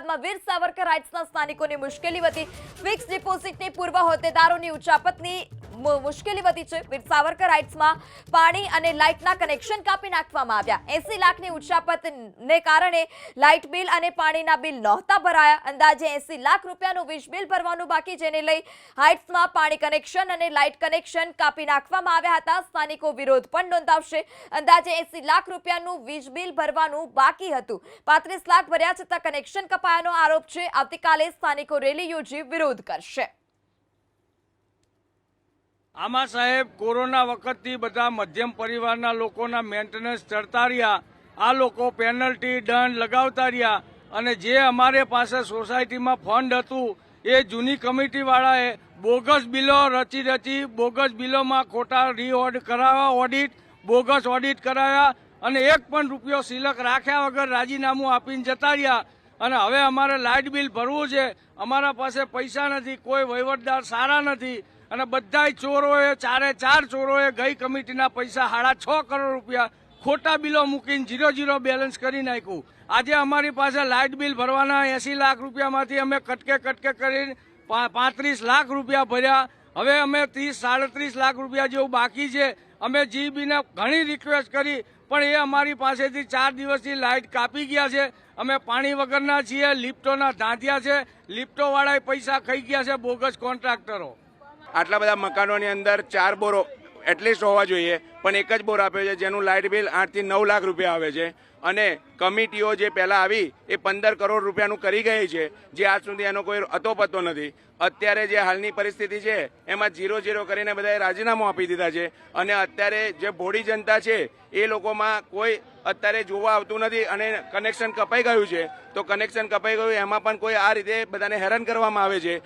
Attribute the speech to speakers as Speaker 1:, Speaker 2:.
Speaker 1: અમદાવાદમાં વીર સાવરકર હાઇટ્સના સ્થાનિકોની મુશ્કેલી વધી ફિક્સ ડિપોઝિટની પૂર્વ હોદ્દેદારોની ઉચાપતની મુશ્કેલી વધી છે। વીર સાવરકર હાઇટ્સમાં પાણી અને લાઇટના કનેક્શન કાપી નાખવામાં આવ્યા। 80 લાખની ઉચાપતને કારણે લાઇટ બિલ અને પાણીના બિલ નહોતા ભરાયા। અંદાજે 80 લાખ રૂપિયાનું વીજ બિલ ભરવાનું બાકી, જેને લઈ હાઇટ્સમાં પાણી કનેક્શન અને લાઇટ કનેક્શન કાપી નાખવામાં આવ્યા હતા। સ્થાનિકો વિરોધ પણ નોંધાવશે। અંદાજે 80 લાખ રૂપિયાનું વીજ બિલ ભરવાનું બાકી હતું, 35 લાખ ભર્યા છતાં કનેક્શન કપાયાનો આરોપ છે। આવતીકાલે સ્થાનિકો રેલી યોજી વિરોધ કરશે।
Speaker 2: આમાં સાહેબ કોરોના વખતથી બધા મધ્યમ પરિવારના લોકોના મેન્ટેનન્સ ચડતા રહ્યા। આ લોકો પેનલ્ટી દંડ લગાવતા રહ્યા અને જે અમારે પાસે સોસાયટીમાં ફંડ હતું એ જૂની કમિટીવાળાએ બોગસ બિલો રચી બોગસ બિલોમાં ખોટા કરાવ્યા, ઓડિટ બોગસ ઓડિટ કરાવ્યા અને એક પણ રૂપિયો સિલક રાખ્યા વગર રાજીનામું આપીને જતા રહ્યા। અને હવે અમારે લાઇટ બિલ ભરવું છે, અમારા પાસે પૈસા નથી, કોઈ વહીવટદાર સારા નથી અને બધાય ચોરોએ, 4 ચોરોએ ગઈ કમિટીના પૈસા 6.5 કરોડ રૂપિયા ખોટા બિલો મૂકીને 0 બેલેન્સ કરી નાખ્યું। આજે અમારી પાસે લાઇટ બિલ ભરવાના 80 લાખ રૂપિયામાંથી અમે કટકે કરીને 35 લાખ રૂપિયા ભર્યા। હવે અમે 30-37 લાખ રૂપિયા જેવું બાકી છે। અમે જીબીને ઘણી રિક્વેસ્ટ કરી પણ એ અમારી પાસેથી 4 દિવસથી લાઇટ કાપી ગયા છે। અમે પાણી વગરના છીએ, લિફ્ટોના ધાંધ્યા છે, લિફ્ટોવાળાએ પૈસા ખાઈ ગયા છે, બોગસ કોન્ટ્રાક્ટરો।
Speaker 3: આટલા બધા મકાનોની અંદર 4 બોરો એટલીસ્ટ હોવા જોઈએ, પણ એક જ બોર આપ્યો છે, જેનું લાઇટ બિલ 8 થી 9 લાખ રૂપિયા આવે છે અને કમિટીઓ જે પહેલા આવી એ 15 કરોડ રૂપિયાનું કરી ગઈ છે, જે આજ સુધી એનો કોઈ અતોપતો નથી। અત્યારે જે હાલની પરિસ્થિતિ છે એમાં 0 કરીને બધાએ રાજીનામું આપી દીધા છે અને અત્યારે જે ભોળી જનતા છે એ લોકોમાં કોઈ અત્યારે જોવા આવતું નથી અને કનેક્શન કપાઈ ગયું છે। તો કનેક્શન કપાઈ ગયું એમાં પણ કોઈ આ રીતે બધાને હેરાન કરવામાં આવે છે